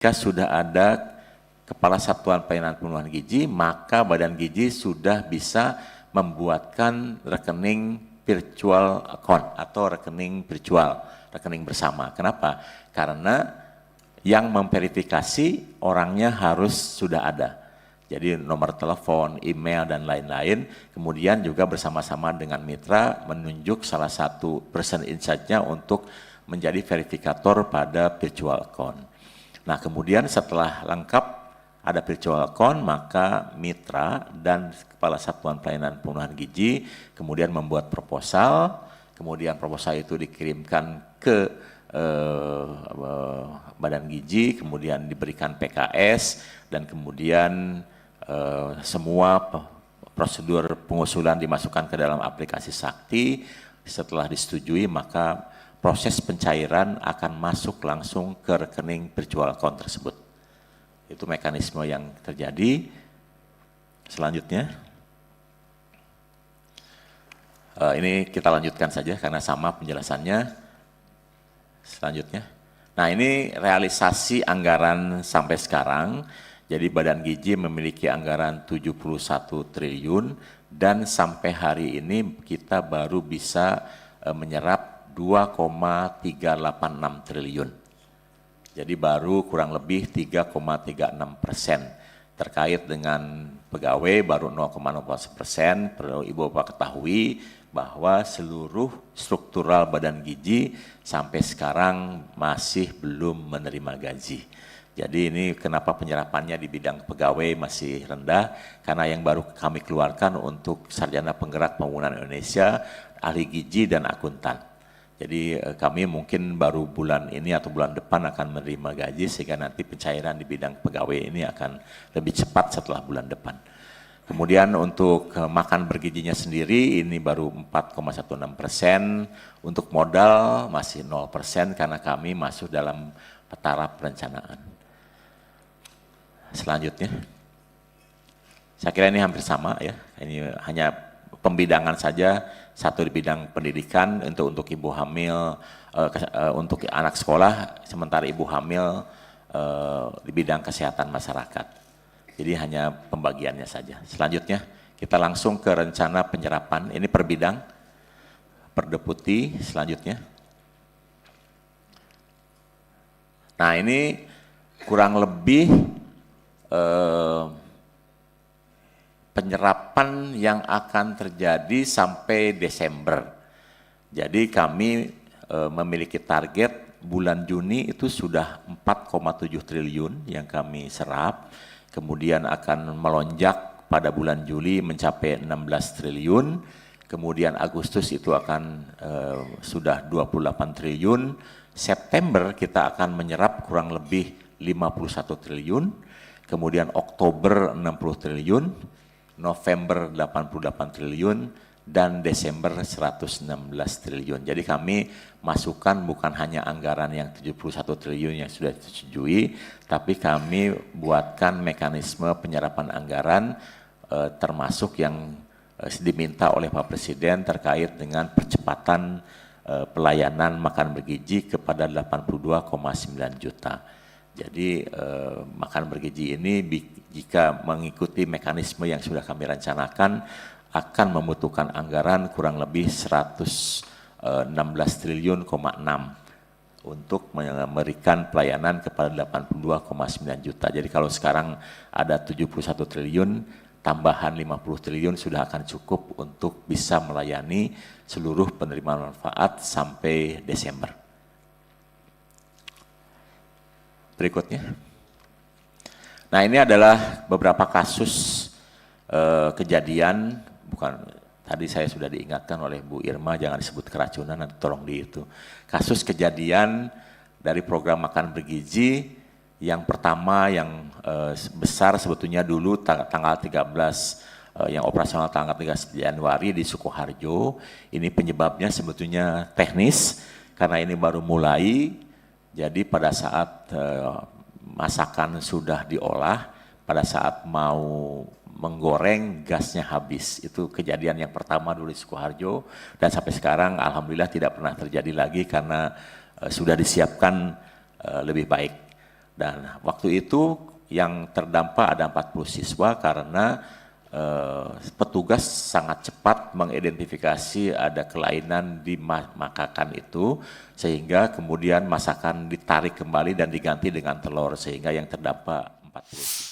Jika sudah ada Kepala Satuan Pelayanan Pemenuhan Gizi, maka Badan Gizi sudah bisa membuatkan rekening virtual account atau rekening virtual, rekening bersama. Kenapa? Karena yang memverifikasi orangnya harus sudah ada. Jadi nomor telepon, email, dan lain-lain. Kemudian juga bersama-sama dengan mitra menunjuk salah satu person in charge-nya untuk menjadi verifikator pada virtual account. Nah, kemudian setelah lengkap ada virtual account, maka mitra dan Kepala Satuan Pelayanan Pemenuhan Gizi kemudian membuat proposal, kemudian proposal itu dikirimkan ke Badan Gizi, kemudian diberikan PKS, dan kemudian semua prosedur pengusulan dimasukkan ke dalam aplikasi Sakti. Setelah disetujui, maka proses pencairan akan masuk langsung ke rekening virtual account tersebut. Itu mekanisme yang terjadi. Selanjutnya, ini kita lanjutkan saja karena sama penjelasannya. Selanjutnya, nah ini realisasi anggaran sampai sekarang. Jadi Badan Gizi memiliki anggaran 71 triliun dan sampai hari ini kita baru bisa menyerap 2,386 triliun. Jadi baru kurang lebih 3,36%. Terkait dengan pegawai baru 0,01%. Perlu Ibu Bapak ketahui bahwa seluruh struktural Badan Gizi sampai sekarang masih belum menerima gaji. Jadi ini kenapa penyerapannya di bidang pegawai masih rendah, karena yang baru kami keluarkan untuk sarjana penggerak pembangunan Indonesia, ahli gizi dan akuntan. Jadi kami mungkin baru bulan ini atau bulan depan akan menerima gaji, sehingga nanti pencairan di bidang pegawai ini akan lebih cepat setelah bulan depan. Kemudian untuk makan bergizinya sendiri ini baru 4,16%, untuk modal masih 0% karena kami masuk dalam taraf perencanaan. Selanjutnya, saya kira ini hampir sama ya, ini hanya pembidangan saja, satu di bidang pendidikan untuk ibu hamil, untuk anak sekolah, sementara ibu hamil di bidang kesehatan masyarakat. Jadi hanya pembagiannya saja. Selanjutnya kita langsung ke rencana penyerapan, ini per bidang, per deputi. Selanjutnya, nah ini kurang lebih penyerapan yang akan terjadi sampai Desember. Jadi kami memiliki target bulan Juni itu sudah 4,7 triliun yang kami serap, kemudian akan melonjak pada bulan Juli mencapai 16 triliun, kemudian Agustus itu akan sudah 28 triliun, September kita akan menyerap kurang lebih 51 triliun, kemudian Oktober 60 triliun, November 88 triliun, dan Desember 116 triliun. Jadi kami masukkan bukan hanya anggaran yang 71 triliun yang sudah disetujui, tapi kami buatkan mekanisme penyerapan anggaran termasuk yang diminta oleh Pak Presiden terkait dengan percepatan pelayanan makan bergizi kepada 82,9 juta. Jadi makan bergizi ini jika mengikuti mekanisme yang sudah kami rencanakan akan membutuhkan anggaran kurang lebih 116 triliun,6 untuk memberikan pelayanan kepada 82,9 juta. Jadi kalau sekarang ada 71 triliun, tambahan 50 triliun sudah akan cukup untuk bisa melayani seluruh penerima manfaat sampai Desember. Berikutnya. Nah, ini adalah beberapa kasus kejadian, bukan tadi saya sudah diingatkan oleh Bu Irma jangan disebut keracunan, nanti tolong di itu. Kasus kejadian dari program makan bergizi yang pertama yang besar sebetulnya dulu tanggal 13 yang operasional tanggal 13 Januari di Sukoharjo. Ini penyebabnya sebetulnya teknis karena ini baru mulai. Jadi pada saat masakan sudah diolah, pada saat mau menggoreng gasnya habis. Itu kejadian yang pertama dulu di Sukoharjo, dan sampai sekarang alhamdulillah tidak pernah terjadi lagi karena sudah disiapkan lebih baik. Dan waktu itu yang terdampak ada 40 siswa karena petugas sangat cepat mengidentifikasi ada kelainan di makanan itu, sehingga kemudian masakan ditarik kembali dan diganti dengan telur, sehingga yang terdampak 40.